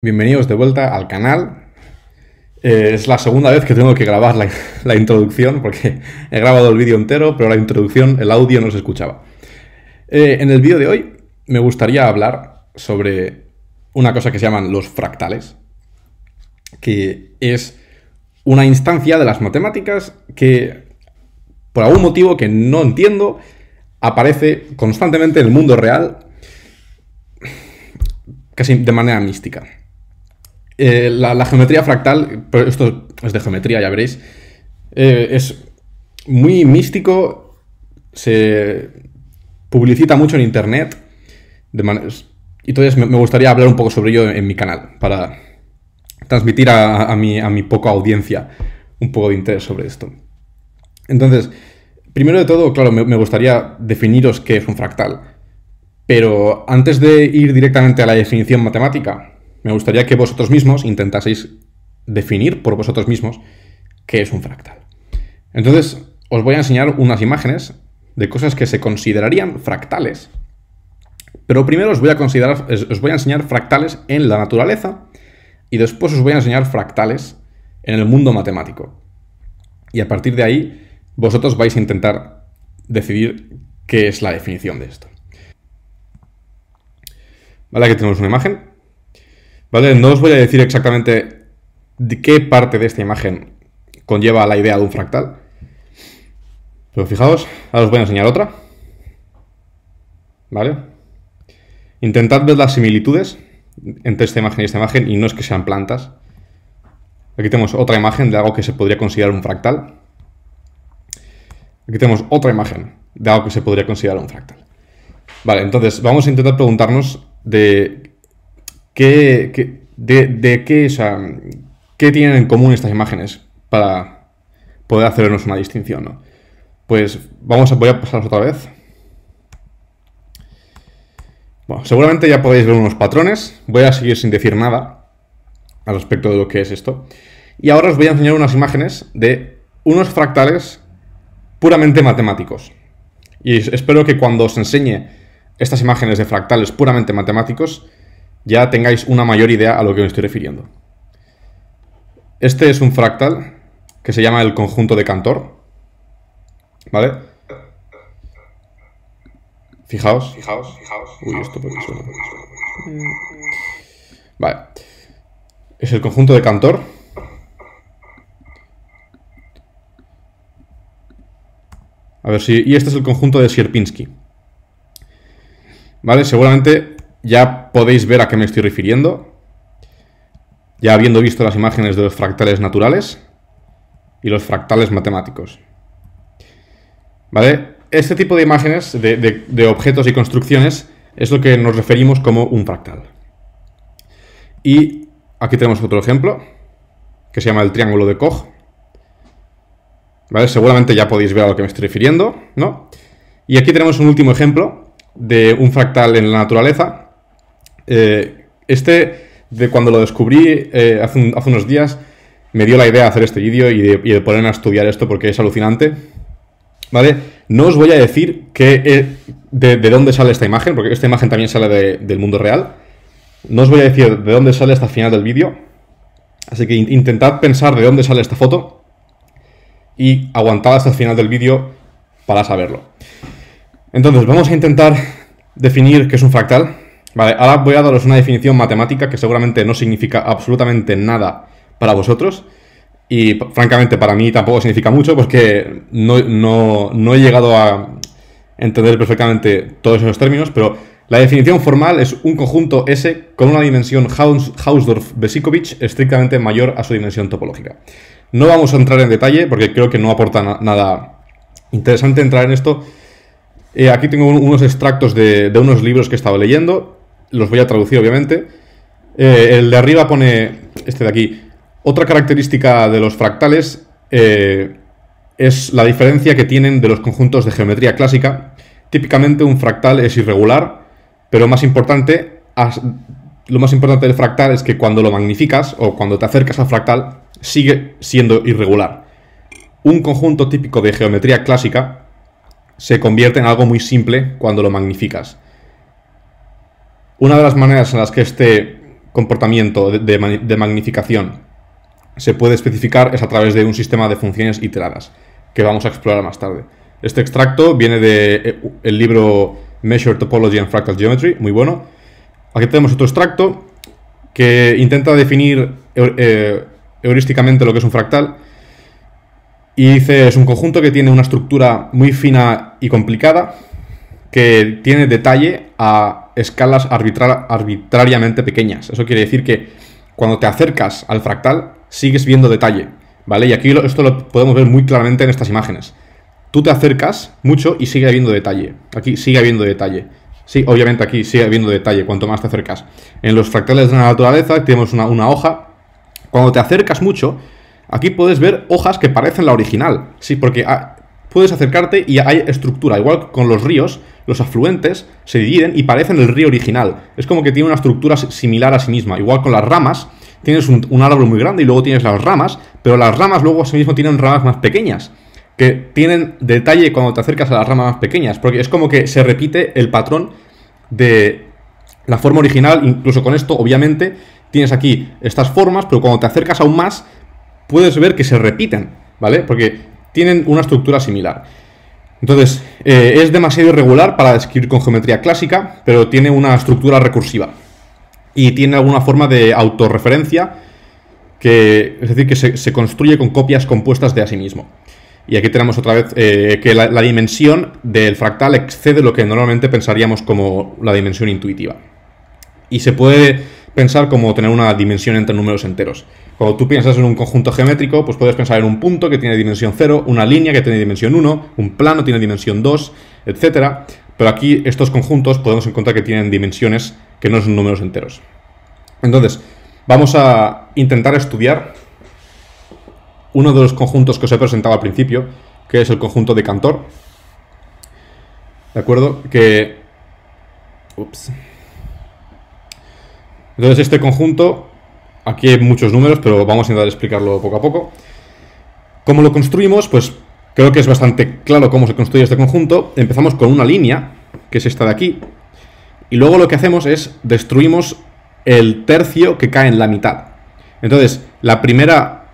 Bienvenidos de vuelta al canal. Es la segunda vez que tengo que grabar la introducción porque he grabado el vídeo entero, pero la introducción, el audio no se escuchaba. En el vídeo de hoy me gustaría hablar sobre una cosa que se llaman los fractales, que es una instancia de las matemáticas que, por algún motivo que no entiendo, aparece constantemente en el mundo real, casi de manera mística. La geometría fractal, pero esto es de geometría, ya veréis, es muy místico, se publicita mucho en internet, y entonces me gustaría hablar un poco sobre ello en mi canal, para transmitir a mi poca audiencia un poco de interés sobre esto. Entonces, primero de todo, claro, me gustaría definiros qué es un fractal, pero antes de ir directamente a la definición matemática, me gustaría que vosotros mismos intentaseis definir por vosotros mismos qué es un fractal. Entonces, os voy a enseñar unas imágenes de cosas que se considerarían fractales. Pero primero os voy a enseñar fractales en la naturaleza y después os voy a enseñar fractales en el mundo matemático. Y a partir de ahí, vosotros vais a intentar decidir qué es la definición de esto. Vale, aquí tenemos una imagen. Vale, no os voy a decir exactamente de qué parte de esta imagen conlleva la idea de un fractal. Pero fijaos, ahora os voy a enseñar otra. ¿Vale? Intentad ver las similitudes entre esta imagen y no es que sean plantas. Aquí tenemos otra imagen de algo que se podría considerar un fractal. Aquí tenemos otra imagen de algo que se podría considerar un fractal. Vale, entonces vamos a intentar preguntarnos de qué tienen en común estas imágenes para poder hacernos una distinción, ¿no? Pues voy a pasarlos otra vez. Bueno, seguramente ya podéis ver unos patrones. Voy a seguir sin decir nada al respecto de lo que es esto. Y ahora os voy a enseñar unas imágenes de unos fractales puramente matemáticos. Y espero que cuando os enseñe estas imágenes de fractales puramente matemáticos ya tengáis una mayor idea a lo que me estoy refiriendo. Este es un fractal que se llama el conjunto de Cantor. ¿Vale? Fijaos. Uy, esto por qué suena. Vale. Es el conjunto de Cantor. A ver si... Y este es el conjunto de Sierpinski. ¿Vale? Seguramente ya podéis ver a qué me estoy refiriendo, ya habiendo visto las imágenes de los fractales naturales y los fractales matemáticos. ¿Vale? Este tipo de imágenes de objetos y construcciones es lo que nos referimos como un fractal. Y aquí tenemos otro ejemplo, que se llama el triángulo de Koch. ¿Vale? Seguramente ya podéis ver a lo que me estoy refiriendo, ¿no? Y aquí tenemos un último ejemplo de un fractal en la naturaleza. De cuando lo descubrí hace unos días, me dio la idea de hacer este vídeo y de ponerme a estudiar esto porque es alucinante. ¿Vale? No os voy a decir de dónde sale esta imagen, porque esta imagen también sale del mundo real. No os voy a decir de dónde sale hasta el final del vídeo. Así que intentad pensar de dónde sale esta foto y aguantad hasta el final del vídeo para saberlo. Entonces, vamos a intentar definir qué es un fractal. Vale, ahora voy a daros una definición matemática que seguramente no significa absolutamente nada para vosotros. Y francamente para mí tampoco significa mucho porque no he llegado a entender perfectamente todos esos términos. Pero la definición formal es un conjunto S con una dimensión Hausdorff-Besicovitch estrictamente mayor a su dimensión topológica. No vamos a entrar en detalle porque creo que no aporta nada interesante entrar en esto. Aquí tengo unos extractos de unos libros que he estado leyendo. Los voy a traducir, obviamente. El de arriba pone, este de aquí, otra característica de los fractales es la diferencia que tienen de los conjuntos de geometría clásica. Típicamente un fractal es irregular, pero lo más importante del fractal es que cuando lo magnificas o cuando te acercas al fractal, sigue siendo irregular. Un conjunto típico de geometría clásica se convierte en algo muy simple cuando lo magnificas. Una de las maneras en las que este comportamiento de magnificación se puede especificar es a través de un sistema de funciones iteradas, que vamos a explorar más tarde. Este extracto viene del libro Measure Topology and Fractal Geometry, muy bueno. Aquí tenemos otro extracto que intenta definir heurísticamente lo que es un fractal. Y dice, es un conjunto que tiene una estructura muy fina y complicada, que tiene detalle a escalas arbitrariamente pequeñas. Eso quiere decir que cuando te acercas al fractal, sigues viendo detalle, ¿vale? Y aquí esto lo podemos ver muy claramente en estas imágenes. Tú te acercas mucho y sigue habiendo detalle. Aquí sigue habiendo detalle. Sí, obviamente aquí sigue habiendo detalle cuanto más te acercas. En los fractales de la naturaleza tenemos una hoja. Cuando te acercas mucho, aquí puedes ver hojas que parecen la original. Sí, porque puedes acercarte y hay estructura. Igual con los ríos, los afluentes se dividen y parecen el río original. Es como que tiene una estructura similar a sí misma. Igual con las ramas, tienes un árbol muy grande y luego tienes las ramas, pero las ramas luego a sí mismo tienen ramas más pequeñas, que tienen detalle cuando te acercas a las ramas más pequeñas, porque es como que se repite el patrón de la forma original. Incluso con esto, obviamente, tienes aquí estas formas, pero cuando te acercas aún más, puedes ver que se repiten, ¿vale? Porque tienen una estructura similar. Entonces, es demasiado irregular para describir con geometría clásica, pero tiene una estructura recursiva. Y tiene alguna forma de autorreferencia, es decir, que se construye con copias compuestas de a sí mismo. Y aquí tenemos otra vez que la dimensión del fractal excede lo que normalmente pensaríamos como la dimensión intuitiva. Y se puede pensar como tener una dimensión entre números enteros. Cuando tú piensas en un conjunto geométrico, pues puedes pensar en un punto que tiene dimensión 0, una línea que tiene dimensión 1, un plano tiene dimensión 2, etc. Pero aquí estos conjuntos podemos encontrar que tienen dimensiones que no son números enteros. Entonces, vamos a intentar estudiar uno de los conjuntos que os he presentado al principio, que es el conjunto de Cantor. ¿De acuerdo? Entonces este conjunto, aquí hay muchos números, pero vamos a intentar explicarlo poco a poco. ¿Cómo lo construimos? Pues creo que es bastante claro cómo se construye este conjunto. Empezamos con una línea, que es esta de aquí, y luego lo que hacemos es destruimos el tercio que cae en la mitad. Entonces, la primera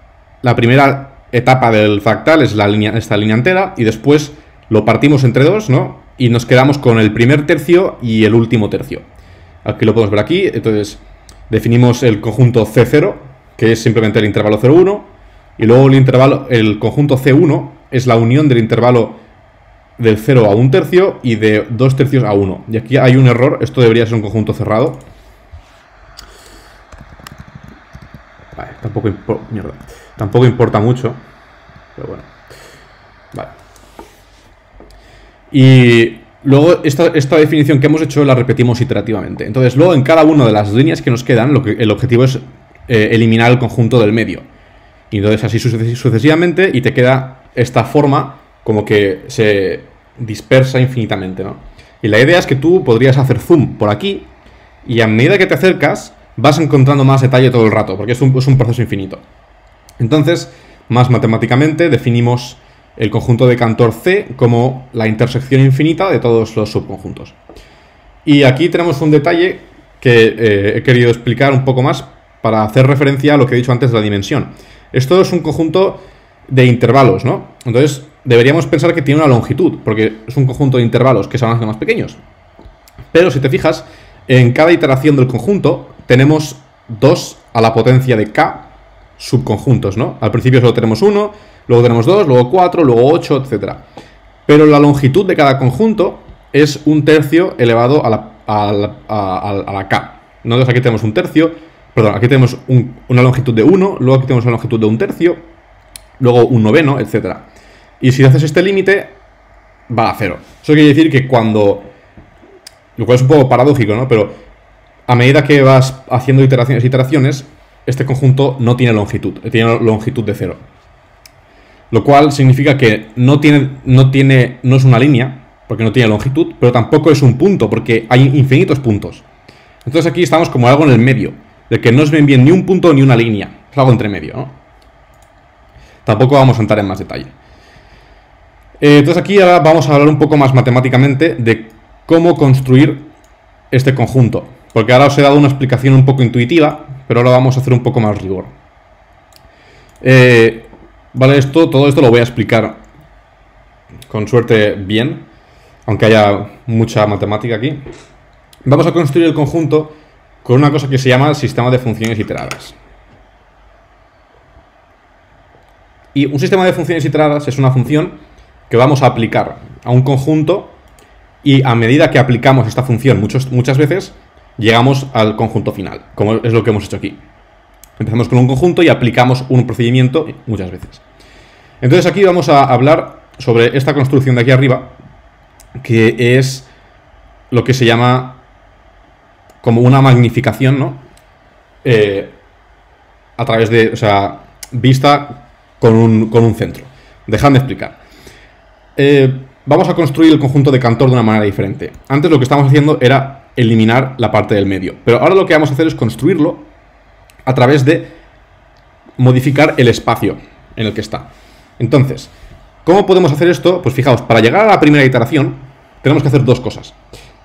etapa del fractal es esta línea entera, y después lo partimos entre dos, ¿no? Y nos quedamos con el primer tercio y el último tercio. Aquí lo podemos ver aquí. Entonces definimos el conjunto C0, que es simplemente el intervalo 0, 1, y luego el conjunto C1 es la unión del intervalo del 0 a 1 tercio y de 2 tercios a 1. Y aquí hay un error, esto debería ser un conjunto cerrado. Vale, tampoco importa mucho, pero bueno. Vale. Y luego esta definición que hemos hecho la repetimos iterativamente. Entonces luego en cada una de las líneas que nos quedan, el objetivo es eliminar el conjunto del medio. Y entonces así sucesivamente, y te queda esta forma como que se dispersa infinitamente, ¿no? Y la idea es que tú podrías hacer zoom por aquí, y a medida que te acercas vas encontrando más detalle todo el rato, porque es un proceso infinito. Entonces, más matemáticamente, definimos el conjunto de Cantor C como la intersección infinita de todos los subconjuntos. Y aquí tenemos un detalle que he querido explicar un poco más para hacer referencia a lo que he dicho antes de la dimensión. Esto es un conjunto de intervalos, ¿no? Entonces, deberíamos pensar que tiene una longitud, porque es un conjunto de intervalos que se van haciendo más pequeños. Pero si te fijas, en cada iteración del conjunto tenemos 2 a la potencia de k subconjuntos, ¿no? Al principio solo tenemos 1, luego tenemos 2, luego 4, luego 8, etc. Pero la longitud de cada conjunto es 1/3 elevado a la k. Entonces aquí tenemos 1/3, perdón, aquí tenemos una longitud de 1, luego aquí tenemos una longitud de 1/3, luego 1/9, etc. Y si haces este límite, va a 0. Eso quiere decir que lo cual es un poco paradójico, ¿no? Pero a medida que vas haciendo iteraciones, este conjunto no tiene longitud de 0. Lo cual significa que no es una línea, porque no tiene longitud, pero tampoco es un punto, porque hay infinitos puntos. Entonces aquí estamos como algo en el medio, de que no es bien ni un punto ni una línea, es algo entre medio, ¿no? Tampoco vamos a entrar en más detalle. Entonces aquí ahora vamos a hablar un poco más matemáticamente de cómo construir este conjunto. porque ahora os he dado una explicación un poco intuitiva, pero ahora vamos a hacer un poco más rigor. Vale, todo esto lo voy a explicar con suerte bien, aunque haya mucha matemática aquí. Vamos a construir el conjunto con una cosa que se llama el sistema de funciones iteradas. Y un sistema de funciones iteradas es una función que vamos a aplicar a un conjunto, y a medida que aplicamos esta función muchas veces, llegamos al conjunto final, como es lo que hemos hecho aquí. Empezamos con un conjunto y aplicamos un procedimiento muchas veces. Entonces aquí vamos a hablar sobre esta construcción de aquí arriba, que es lo que se llama como una magnificación, ¿no? A través de, o sea, vista con un centro. Dejadme explicar. Vamos a construir el conjunto de Cantor de una manera diferente. Antes lo que estábamos haciendo era eliminar la parte del medio, pero ahora lo que vamos a hacer es construirlo a través de modificar el espacio en el que está. Entonces, ¿cómo podemos hacer esto? Pues fijaos, para llegar a la primera iteración tenemos que hacer dos cosas.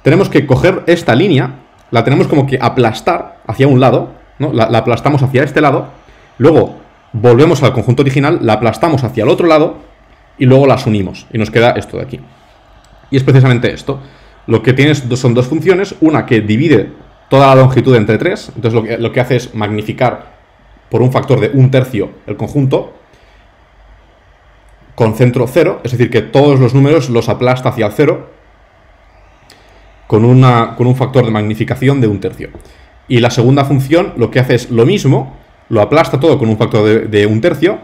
Tenemos que coger esta línea, la tenemos como que aplastar hacia un lado, ¿no? La aplastamos hacia este lado, luego volvemos al conjunto original, la aplastamos hacia el otro lado y luego las unimos y nos queda esto de aquí. Y es precisamente esto. Lo que tienes son dos funciones, una que divide toda la longitud entre 3, entonces lo que hace es magnificar por un factor de 1/3 el conjunto con centro 0, es decir, que todos los números los aplasta hacia el 0 con un factor de magnificación de 1/3. Y la segunda función lo que hace es lo mismo, lo aplasta todo con un factor de 1/3,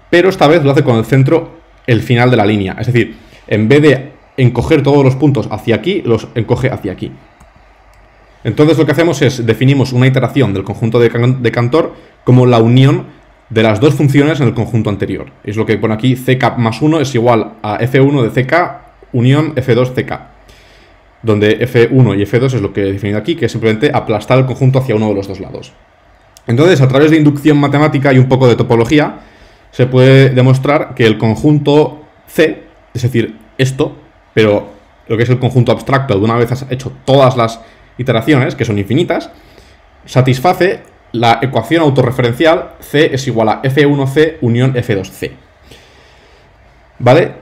pero esta vez lo hace con el centro, el final de la línea, es decir, en vez de encoger todos los puntos hacia aquí, los encoge hacia aquí. Entonces lo que hacemos es, definimos una iteración del conjunto de Cantor como la unión de las dos funciones en el conjunto anterior. Es lo que pone aquí, ck más 1 es igual a f1 de ck unión f2 ck. Donde f1 y f2 es lo que he definido aquí, que es simplemente aplastar el conjunto hacia uno de los dos lados. Entonces, a través de inducción matemática y un poco de topología, se puede demostrar que el conjunto C, es decir, esto, pero lo que es el conjunto abstracto, de una vez has hecho todas las iteraciones, que son infinitas, satisface la ecuación autorreferencial C es igual a F1C unión F2C. ¿Vale?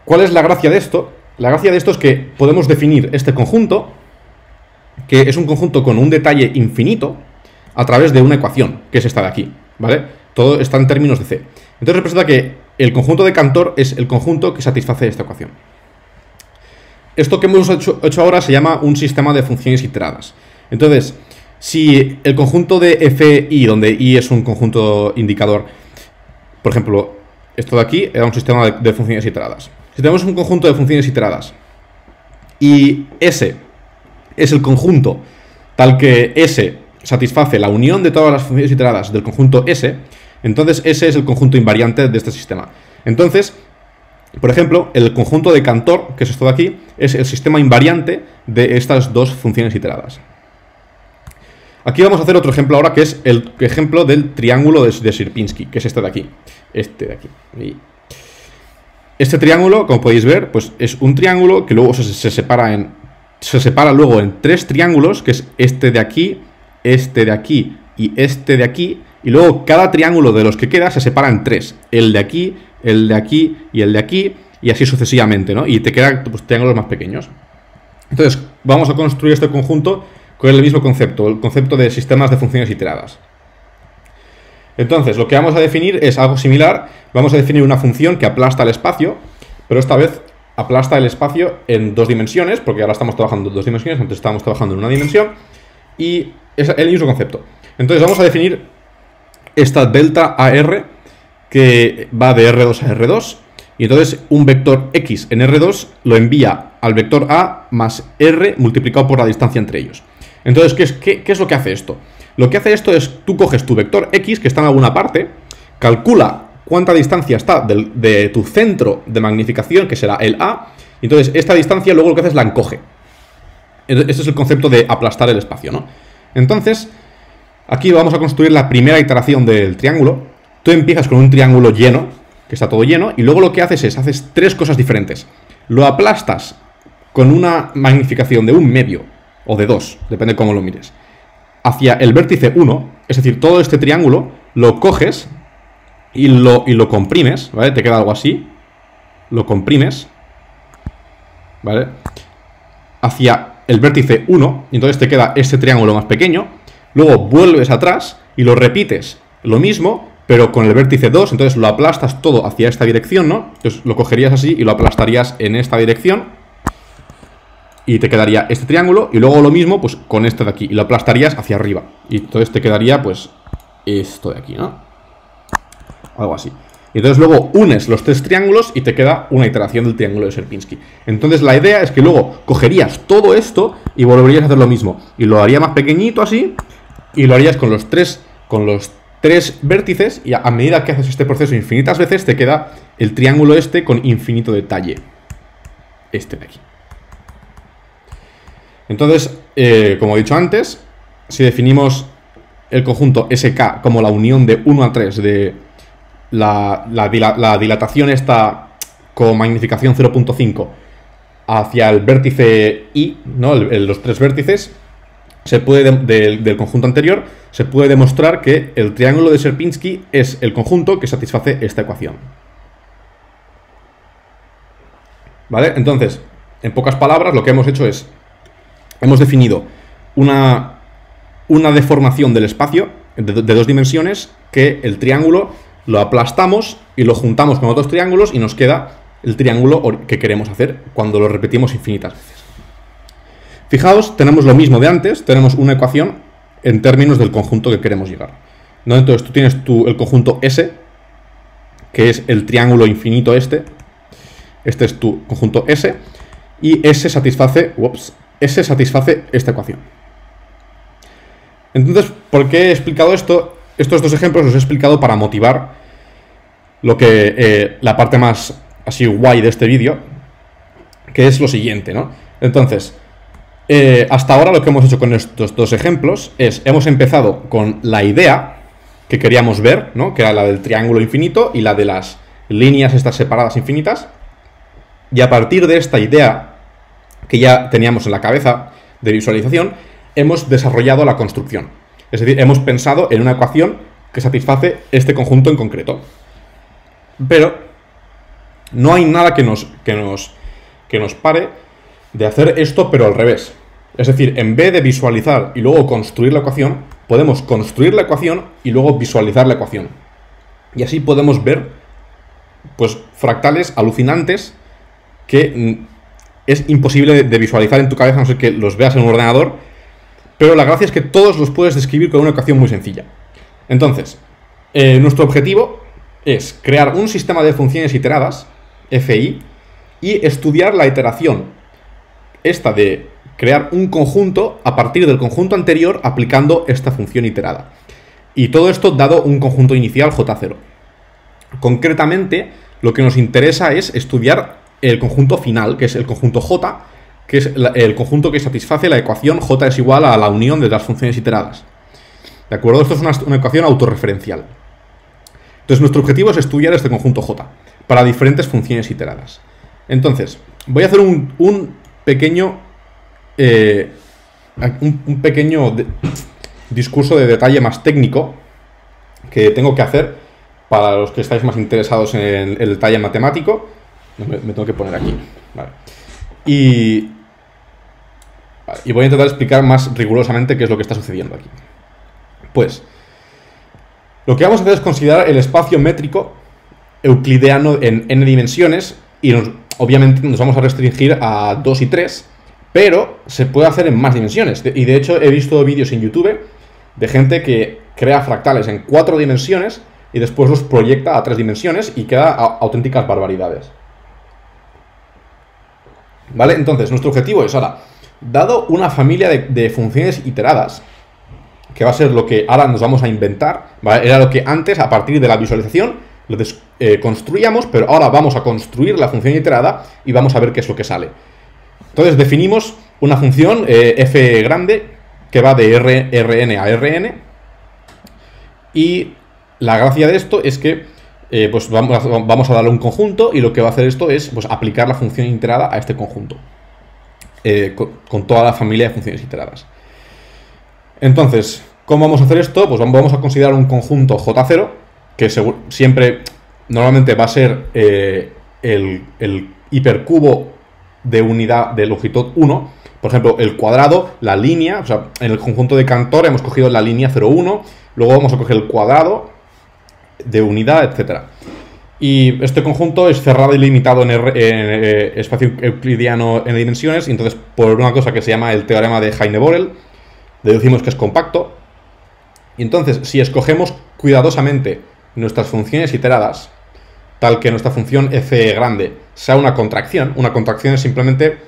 ¿Cuál es la gracia de esto? La gracia de esto es que podemos definir este conjunto, que es un conjunto con un detalle infinito, a través de una ecuación, que es esta de aquí, ¿vale? Todo está en términos de C. Entonces representa que el conjunto de Cantor es el conjunto que satisface esta ecuación. Esto que hemos hecho ahora se llama un sistema de funciones iteradas. Entonces, si el conjunto de FI, donde I es un conjunto indicador, por ejemplo, esto de aquí era un sistema de funciones iteradas. Si tenemos un conjunto de funciones iteradas y S es el conjunto tal que S satisface la unión de todas las funciones iteradas del conjunto S, entonces S es el conjunto invariante de este sistema. Entonces, por ejemplo, el conjunto de Cantor, que es esto de aquí, es el sistema invariante de estas dos funciones iteradas. Aquí vamos a hacer otro ejemplo ahora, que es el ejemplo del triángulo de Sierpinski, que es este de aquí. Este de aquí. Y este triángulo, como podéis ver, pues es un triángulo que luego se separa luego en tres triángulos, que es este de aquí y este de aquí, y luego cada triángulo de los que queda se separa en tres, el de aquí y el de aquí, y así sucesivamente, ¿no? Y te quedan pues, triángulos más pequeños. Entonces, vamos a construir este conjunto con el mismo concepto, el concepto de sistemas de funciones iteradas. Entonces, lo que vamos a definir es algo similar. Vamos a definir una función que aplasta el espacio, pero esta vez aplasta el espacio en dos dimensiones, porque ahora estamos trabajando en dos dimensiones, antes estábamos trabajando en una dimensión, y es el mismo concepto. Entonces vamos a definir esta delta AR, que va de R2 a R2, y entonces un vector X en R2 lo envía al vector A más R multiplicado por la distancia entre ellos. Entonces, ¿qué es lo que hace esto? Lo que hace esto es, tú coges tu vector X, que está en alguna parte, calcula cuánta distancia está de tu centro de magnificación, que será el A, y entonces esta distancia luego lo que hace es la encoge. Este es el concepto de aplastar el espacio, ¿no? Entonces, aquí vamos a construir la primera iteración del triángulo. Tú empiezas con un triángulo lleno, que está todo lleno, y luego lo que haces tres cosas diferentes. Lo aplastas con una magnificación de 1 medio, o de 2, depende de cómo lo mires. hacia el vértice 1, es decir, todo este triángulo, lo coges y lo comprimes, ¿vale? Te queda algo así. Lo comprimes, ¿vale? Hacia el vértice 1, y entonces te queda este triángulo más pequeño. Luego vuelves atrás y lo repites lo mismo, pero con el vértice 2, entonces lo aplastas todo hacia esta dirección, ¿no? Entonces lo cogerías así y lo aplastarías en esta dirección y te quedaría este triángulo, y luego lo mismo pues con este de aquí, y lo aplastarías hacia arriba, y entonces te quedaría pues esto de aquí, ¿no? Algo así. Y entonces luego unes los tres triángulos y te queda una iteración del triángulo de Sierpinski. Entonces la idea es que luego cogerías todo esto y volverías a hacer lo mismo, y lo haría más pequeñito así, y lo harías con los tres vértices, y a medida que haces este proceso infinitas veces te queda el triángulo este con infinito detalle, este de aquí. Entonces, como he dicho antes, si definimos el conjunto SK como la unión de 1 a 3 de la dilatación esta con magnificación 0.5 hacia el vértice I, ¿no? Los tres vértices, se puede del conjunto anterior, se puede demostrar que el triángulo de Sierpinski es el conjunto que satisface esta ecuación. ¿Vale? Entonces, en pocas palabras, lo que hemos hecho es, hemos definido una deformación del espacio de 2 dimensiones, que el triángulo lo aplastamos y lo juntamos con otros triángulos y nos queda el triángulo que queremos hacer cuando lo repetimos infinitas veces. Fijaos, tenemos lo mismo de antes, tenemos una ecuación en términos del conjunto que queremos llegar, ¿no? Entonces tú tienes el conjunto S, que es el triángulo infinito este es tu conjunto S, y S satisface esta ecuación. Entonces, ¿por qué he explicado esto? Estos dos ejemplos los he explicado para motivar lo que la parte más así guay de este vídeo, que es lo siguiente, ¿no? Entonces, hasta ahora lo que hemos hecho con estos dos ejemplos es, hemos empezado con la idea que queríamos ver, ¿no? Que era la del triángulo infinito y la de las líneas estas separadas infinitas, y a partir de esta idea que ya teníamos en la cabeza de visualización, hemos desarrollado la construcción. Es decir, hemos pensado en una ecuación que satisface este conjunto en concreto. Pero no hay nada que nos pare de hacer esto, pero al revés. Es decir, en vez de visualizar y luego construir la ecuación, podemos construir la ecuación y luego visualizar la ecuación. Y así podemos ver, pues, fractales alucinantes que es imposible de visualizar en tu cabeza, a no ser que los veas en un ordenador. Pero la gracia es que todos los puedes describir con una ecuación muy sencilla. Entonces, nuestro objetivo es crear un sistema de funciones iteradas, FI, y estudiar la iteración esta de crear un conjunto a partir del conjunto anterior aplicando esta función iterada. Y todo esto dado un conjunto inicial J0. Concretamente, lo que nos interesa es estudiar el conjunto final, que es el conjunto J, que es el conjunto que satisface la ecuación J es igual a la unión de las funciones iteradas. ¿De acuerdo? Esto es una ecuación autorreferencial. Entonces, nuestro objetivo es estudiar este conjunto J para diferentes funciones iteradas. Entonces, voy a hacer un pequeño discurso de detalle más técnico que tengo que hacer para los que estáis más interesados en el detalle matemático. Me tengo que poner aquí. Vale. Y voy a intentar explicar más rigurosamente qué es lo que está sucediendo aquí. Pues, lo que vamos a hacer es considerar el espacio métrico euclideano en n dimensiones, y obviamente nos vamos a restringir a 2 y 3, pero se puede hacer en más dimensiones. Y de hecho he visto vídeos en YouTube de gente que crea fractales en 4 dimensiones y después los proyecta a 3 dimensiones y queda auténticas barbaridades. ¿Vale? Entonces, nuestro objetivo es ahora, dado una familia de funciones iteradas, que va a ser lo que ahora nos vamos a inventar, ¿vale? Era lo que antes, a partir de la visualización, lo construíamos, pero ahora vamos a construir la función iterada y vamos a ver qué es lo que sale. Entonces, definimos una función f grande que va de Rn a Rn, y la gracia de esto es que pues vamos a darle un conjunto, y lo que va a hacer esto es pues aplicar la función iterada a este conjunto con toda la familia de funciones iteradas. Entonces, ¿cómo vamos a hacer esto? Pues vamos a considerar un conjunto J0, que siempre, normalmente va a ser el hipercubo de unidad de longitud 1. Por ejemplo, el cuadrado, la línea, o sea, en el conjunto de Cantor hemos cogido la línea 0,1, luego vamos a coger el cuadrado de unidad, etcétera. Y este conjunto es cerrado y limitado en espacio euclidiano en dimensiones, y entonces por una cosa que se llama el teorema de Heine-Borel, deducimos que es compacto. Y entonces, si escogemos cuidadosamente nuestras funciones iteradas, tal que nuestra función f grande sea una contracción es simplemente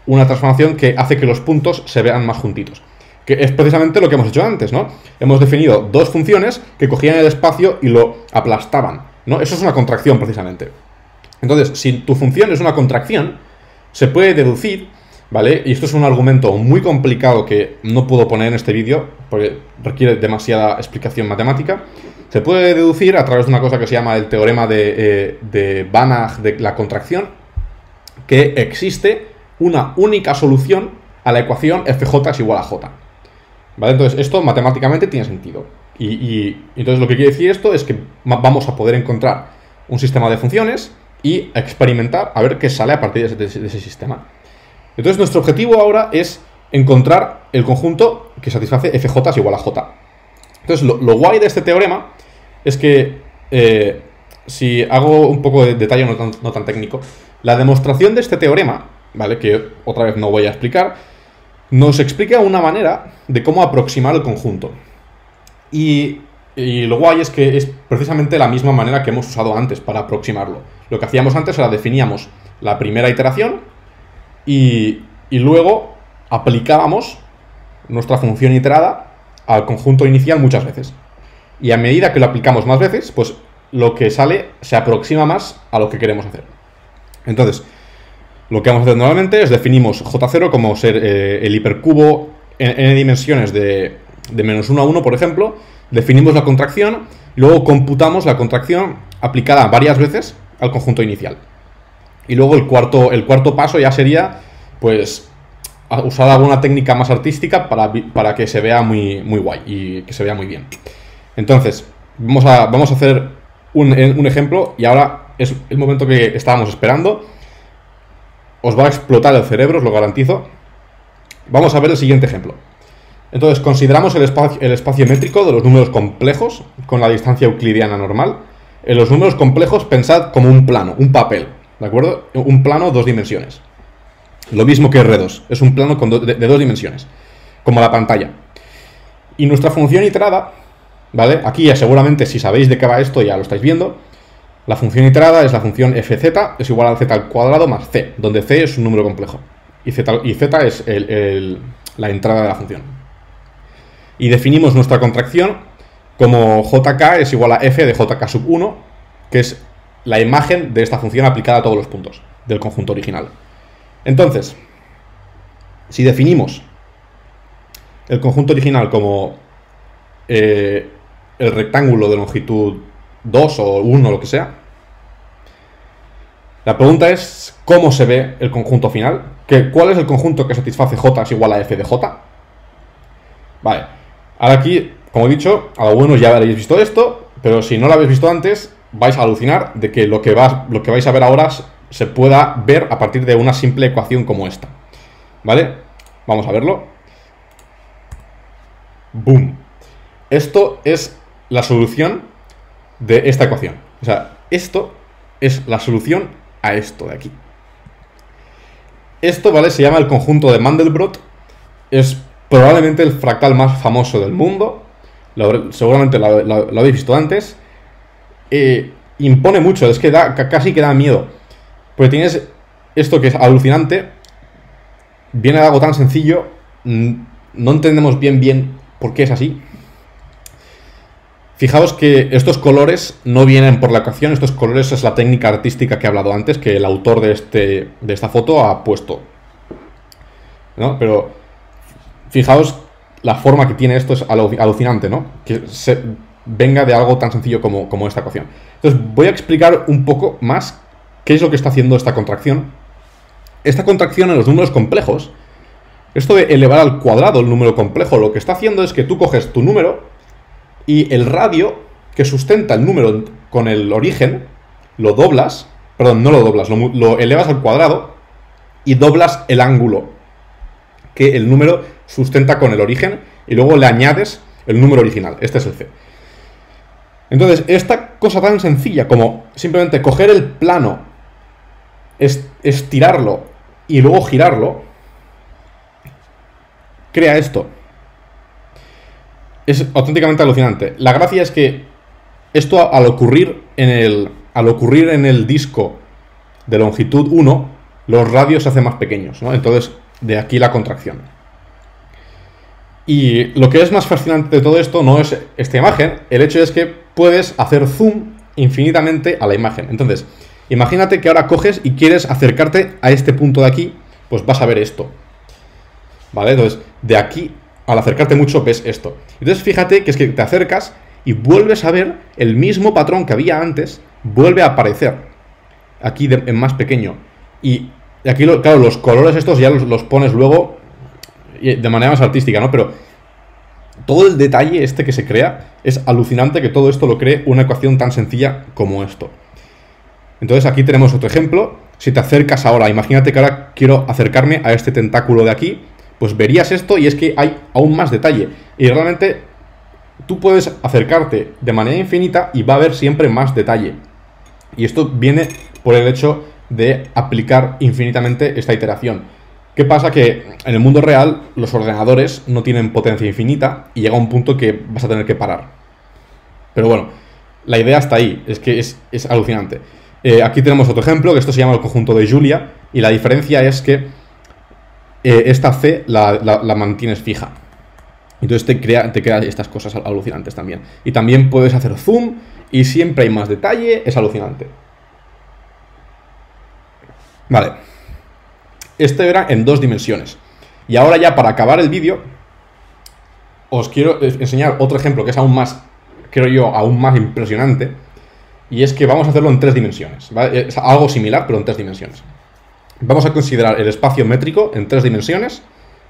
una transformación que hace que los puntos se vean más juntitos. Que es precisamente lo que hemos hecho antes, ¿no? Hemos definido dos funciones que cogían el espacio y lo aplastaban, ¿no? Eso es una contracción, precisamente. Entonces, si tu función es una contracción, se puede deducir, ¿vale? Y esto es un argumento muy complicado que no puedo poner en este vídeo porque requiere demasiada explicación matemática. Se puede deducir a través de una cosa que se llama el teorema de Banach de la contracción, que existe una única solución a la ecuación fj es igual a j. ¿Vale? Entonces, esto matemáticamente tiene sentido. Y entonces lo que quiere decir esto es que vamos a poder encontrar un sistema de funciones y experimentar a ver qué sale a partir de ese sistema. Entonces, nuestro objetivo ahora es encontrar el conjunto que satisface fj es igual a j. Entonces, lo guay de este teorema es que, si hago un poco de detalle no tan técnico, la demostración de este teorema, ¿vale? Que otra vez no voy a explicar, nos explica una manera de cómo aproximar el conjunto. Y lo guay es que es precisamente la misma manera que hemos usado antes para aproximarlo. Lo que hacíamos antes era definíamos la primera iteración y luego aplicábamos nuestra función iterada al conjunto inicial muchas veces. Y a medida que lo aplicamos más veces, pues lo que sale se aproxima más a lo que queremos hacer. Entonces, lo que vamos a hacer normalmente es definimos J0 como ser el hipercubo en n dimensiones de menos 1 a 1, por ejemplo. Definimos la contracción y luego computamos la contracción aplicada varias veces al conjunto inicial. Y luego el cuarto paso ya sería, pues, usar alguna técnica más artística para que se vea muy guay y que se vea muy bien. Entonces, vamos a hacer un ejemplo y ahora es el momento que estábamos esperando. Os va a explotar el cerebro, os lo garantizo. Vamos a ver el siguiente ejemplo. Entonces, consideramos el espacio métrico de los números complejos con la distancia euclidiana normal. En los números complejos, pensad como un plano, un papel, ¿de acuerdo? Un plano, dos dimensiones. Lo mismo que R2, es un plano de dos dimensiones, como la pantalla. Y nuestra función iterada, ¿vale? Aquí ya seguramente, si sabéis de qué va esto, ya lo estáis viendo. La función iterada es la función fz, es igual a z al cuadrado más c, donde c es un número complejo. Y z es la entrada de la función. Y definimos nuestra contracción como jk es igual a f de jk sub 1, que es la imagen de esta función aplicada a todos los puntos del conjunto original. Entonces, si definimos el conjunto original como el rectángulo de longitud 2 o 1 o lo que sea, la pregunta es ¿cómo se ve el conjunto final? ¿Cuál es el conjunto que satisface j es igual a f de j? Vale, ahora aquí, como he dicho, algunos ya habréis visto esto, pero si no lo habéis visto antes, vais a alucinar de que lo que vais a ver ahora se pueda ver a partir de una simple ecuación como esta. ¿Vale? Vamos a verlo. ¡Boom! Esto es la solución de esta ecuación. O sea, esto es la solución a esto de aquí. Esto, ¿vale? Se llama el conjunto de Mandelbrot. Es probablemente el fractal más famoso del mundo. Seguramente lo habéis visto antes. Impone mucho, es que casi que da miedo. Porque tienes esto que es alucinante. Viene de algo tan sencillo. No entendemos bien por qué es así. Fijaos que estos colores no vienen por la ecuación, estos colores es la técnica artística que he hablado antes, que el autor de esta foto ha puesto, ¿no? Pero fijaos la forma que tiene esto, es alucinante, ¿no? Que venga de algo tan sencillo como esta ecuación. Entonces voy a explicar un poco más qué es lo que está haciendo esta contracción. Esta contracción en los números complejos Esto de elevar al cuadrado el número complejo, lo que está haciendo es que tú coges tu número y el radio que sustenta el número con el origen, lo doblas, perdón, no lo doblas, lo elevas al cuadrado y doblas el ángulo que el número sustenta con el origen y luego le añades el número original. Este es el c. Entonces, esta cosa tan sencilla como simplemente coger el plano, estirarlo y luego girarlo, crea esto. Es auténticamente alucinante. La gracia es que esto al ocurrir en el disco de longitud 1, los radios se hacen más pequeños, ¿no? Entonces, de aquí la contracción. Y lo que es más fascinante de todo esto no es esta imagen, el hecho es que puedes hacer zoom infinitamente a la imagen. Entonces, imagínate que ahora coges y quieres acercarte a este punto de aquí, pues vas a ver esto. ¿Vale? Entonces, de aquí, al acercarte mucho, ves esto. Entonces, fíjate que es que te acercas y vuelves a ver el mismo patrón que había antes, vuelve a aparecer. Aquí en más pequeño. Y aquí, claro, los colores estos ya los pones luego de manera más artística, ¿no? Pero todo el detalle este que se crea es alucinante que todo esto lo cree una ecuación tan sencilla como esto. Entonces aquí tenemos otro ejemplo. Si te acercas ahora, imagínate que ahora quiero acercarme a este tentáculo de aquí, pues verías esto y es que hay aún más detalle. Y realmente tú puedes acercarte de manera infinita y va a haber siempre más detalle. Y esto viene por el hecho de aplicar infinitamente esta iteración. ¿Qué pasa? Que en el mundo real los ordenadores no tienen potencia infinita y llega un punto que vas a tener que parar. Pero bueno, la idea está ahí, es que es alucinante. Aquí tenemos otro ejemplo, que esto se llama el conjunto de Julia, y la diferencia es que esta C la mantienes fija. Entonces te crea estas cosas alucinantes también. Y también puedes hacer zoom y siempre hay más detalle, es alucinante. Vale. Esto era en 2 dimensiones. Y ahora ya para acabar el vídeo, os quiero enseñar otro ejemplo que es aún más, creo yo, aún más impresionante. Y es que vamos a hacerlo en 3 dimensiones, ¿vale? Es algo similar, pero en 3 dimensiones. Vamos a considerar el espacio métrico en 3 dimensiones,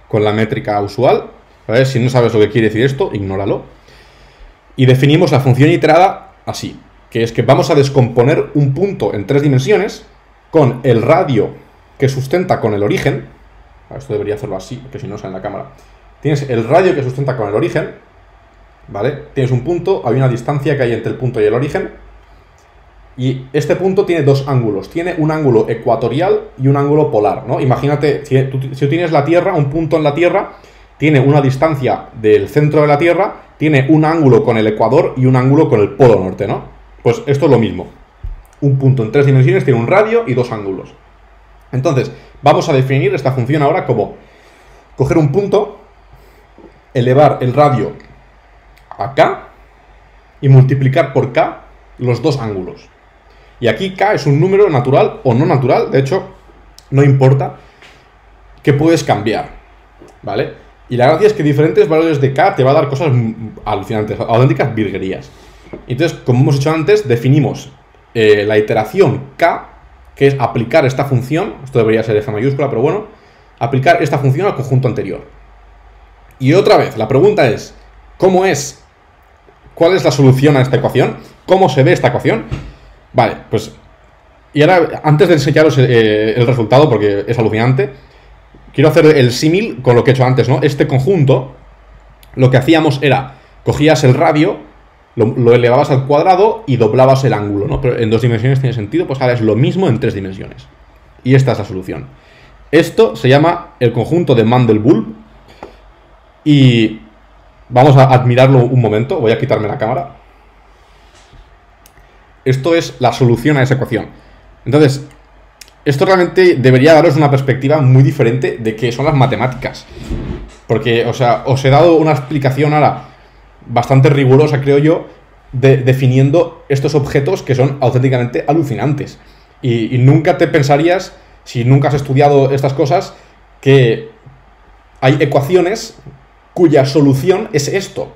con la métrica usual, ¿vale? Si no sabes lo que quiere decir esto, ignóralo. Y definimos la función iterada así, que es que vamos a descomponer un punto en 3 dimensiones con el radio que sustenta con el origen. Esto debería hacerlo así, porque si no sale en la cámara. Tienes el radio que sustenta con el origen, ¿vale? Tienes un punto, hay una distancia que hay entre el punto y el origen, y este punto tiene 2 ángulos. Tiene un ángulo ecuatorial y un ángulo polar, ¿no? Imagínate, si tú tienes la Tierra, un punto en la Tierra, tiene una distancia del centro de la Tierra, tiene un ángulo con el ecuador y un ángulo con el polo norte, ¿no? Pues esto es lo mismo. Un punto en 3 dimensiones tiene un radio y 2 ángulos. Entonces, vamos a definir esta función ahora como coger un punto, elevar el radio a k y multiplicar por k los 2 ángulos. Y aquí k es un número natural o no natural, de hecho, no importa, que puedes cambiar, ¿vale? Y la gracia es que diferentes valores de k te va a dar cosas alucinantes, auténticas virguerías. Entonces, como hemos hecho antes, definimos la iteración k, que es aplicar esta función, esto debería ser F mayúscula, pero bueno, aplicar esta función al conjunto anterior. Y otra vez, la pregunta es, ¿cuál es la solución a esta ecuación? ¿Cómo se ve esta ecuación? Vale, pues, y ahora, antes de enseñaros el resultado, porque es alucinante, quiero hacer el símil con lo que he hecho antes, ¿no? Este conjunto, lo que hacíamos era, cogías el radio, lo elevabas al cuadrado y doblabas el ángulo, ¿no? Pero en 2 dimensiones tiene sentido, pues ahora es lo mismo en 3 dimensiones. Y esta es la solución. Esto se llama el conjunto de Mandelbrot. Y vamos a admirarlo un momento. Voy a quitarme la cámara. Esto es la solución a esa ecuación. Entonces, esto realmente debería daros una perspectiva muy diferente de qué son las matemáticas. Porque, o sea, os he dado una explicación ahora bastante rigurosa, creo yo, definiendo estos objetos que son auténticamente alucinantes. Y nunca te pensarías, si nunca has estudiado estas cosas, que hay ecuaciones cuya solución es esto,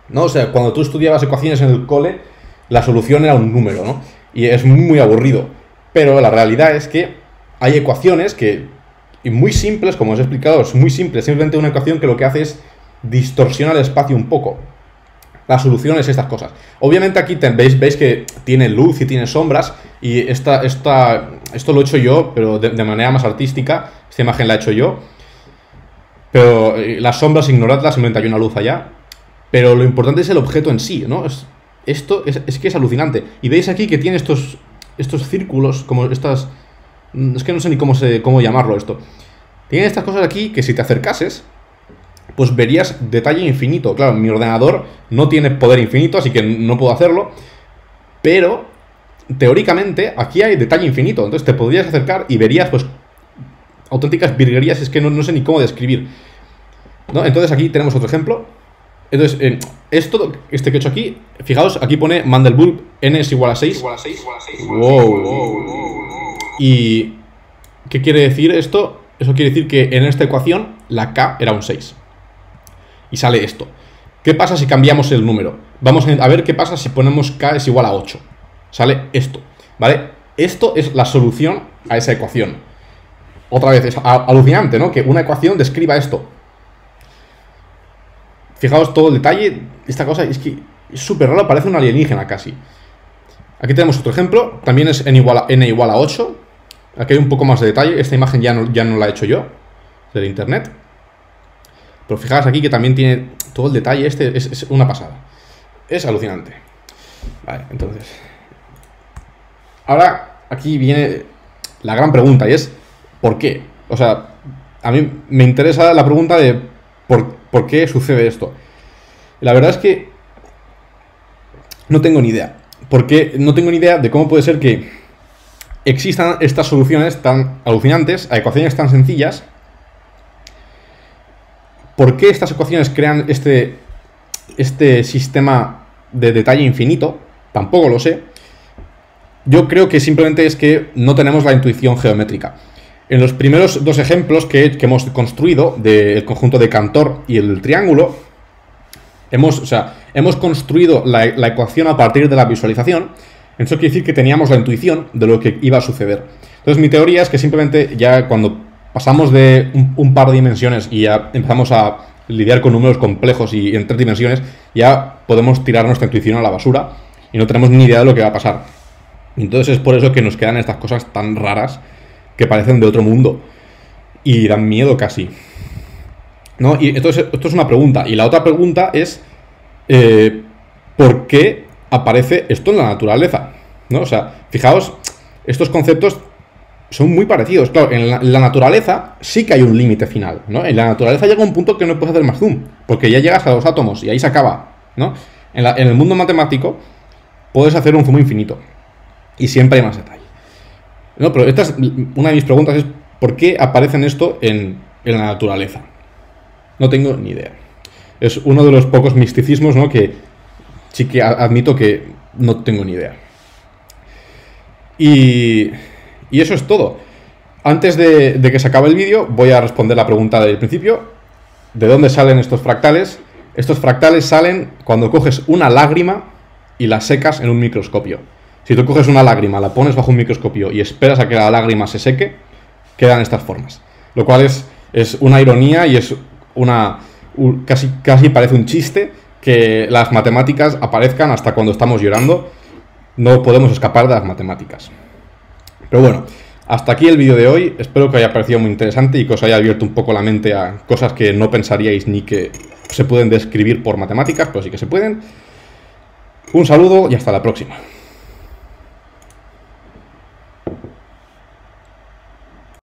¿no? O sea, cuando tú estudiabas ecuaciones en el cole, la solución era un número, ¿no? Y es muy aburrido. Pero la realidad es que hay ecuaciones que y muy simples, como os he explicado, es muy simple, simplemente una ecuación que lo que hace es distorsionar el espacio un poco. La solución es estas cosas. Obviamente aquí veis que tiene luz y tiene sombras, y esto lo he hecho yo, pero de manera más artística. Esta imagen la he hecho yo, pero las sombras ignoradlas, simplemente hay una luz allá. Pero lo importante es el objeto en sí, ¿no? Esto es que es alucinante. Y veis aquí que tiene estos círculos, como estas... Es que no sé ni cómo llamarlo esto. Tiene estas cosas aquí que si te acercases, pues verías detalle infinito. Claro, mi ordenador no tiene poder infinito, así que no puedo hacerlo. Pero, teóricamente, aquí hay detalle infinito. Entonces te podrías acercar y verías, pues, auténticas virguerías. Es que no sé ni cómo describir, ¿no? Entonces aquí tenemos otro ejemplo. Entonces, este que he hecho aquí, fijaos, aquí pone Mandelbrot n es igual a 6. Wow. ¿Y qué quiere decir esto? Eso quiere decir que en esta ecuación la k era un 6. Y sale esto. ¿Qué pasa si cambiamos el número? Vamos a ver qué pasa si ponemos k es igual a 8. Sale esto, ¿vale? Esto es la solución a esa ecuación. Otra vez, es alucinante, ¿no? Que una ecuación describa esto. Fijaos todo el detalle. Esta cosa es que es súper raro, parece un alienígena casi. Aquí tenemos otro ejemplo. También es n igual a 8. Aquí hay un poco más de detalle. Esta imagen ya no la he hecho yo, del internet. Pero fijaos aquí que también tiene todo el detalle. Es una pasada. Es alucinante. Vale, entonces. Ahora aquí viene la gran pregunta y es ¿por qué? O sea, a mí me interesa la pregunta de ¿por qué sucede esto? La verdad es que no tengo ni idea. Porque no tengo ni idea de cómo puede ser que existan estas soluciones tan alucinantes a ecuaciones tan sencillas. ¿Por qué estas ecuaciones crean este sistema de detalle infinito? Tampoco lo sé. Yo creo que simplemente es que no tenemos la intuición geométrica. En los primeros dos ejemplos que hemos construido, del conjunto de Cantor y el triángulo, hemos construido la ecuación a partir de la visualización. Eso quiere decir que teníamos la intuición de lo que iba a suceder. Entonces mi teoría es que simplemente ya cuando pasamos de un par de dimensiones y ya empezamos a lidiar con números complejos y en 3 dimensiones, ya podemos tirar nuestra intuición a la basura y no tenemos ni idea de lo que va a pasar. Entonces es por eso que nos quedan estas cosas tan raras que parecen de otro mundo y dan miedo casi, ¿no? Y entonces esto es una pregunta. Y la otra pregunta es ¿por qué aparece esto en la naturaleza? ¿No? O sea, fijaos, estos conceptos son muy parecidos. Claro, en la naturaleza sí que hay un límite final, ¿no? En la naturaleza llega un punto que no puedes hacer más zoom, porque ya llegas a los átomos y ahí se acaba, ¿no? En el mundo matemático puedes hacer un zoom infinito y siempre hay más detalle. No, pero esta es una de mis preguntas, es ¿por qué aparecen esto en la naturaleza? No tengo ni idea. Es uno de los pocos misticismos, ¿no? Que sí que admito que no tengo ni idea. Y eso es todo. Antes de que se acabe el vídeo, voy a responder la pregunta del principio. ¿De dónde salen estos fractales? Estos fractales salen cuando coges una lágrima y la secas en un microscopio. Si tú coges una lágrima, la pones bajo un microscopio y esperas a que la lágrima se seque, quedan estas formas. Lo cual es una ironía y es casi parece un chiste que las matemáticas aparezcan hasta cuando estamos llorando. No podemos escapar de las matemáticas. Pero bueno, hasta aquí el vídeo de hoy. Espero que haya parecido muy interesante y que os haya abierto un poco la mente a cosas que no pensaríais ni que se pueden describir por matemáticas, pero sí que se pueden. Un saludo y hasta la próxima.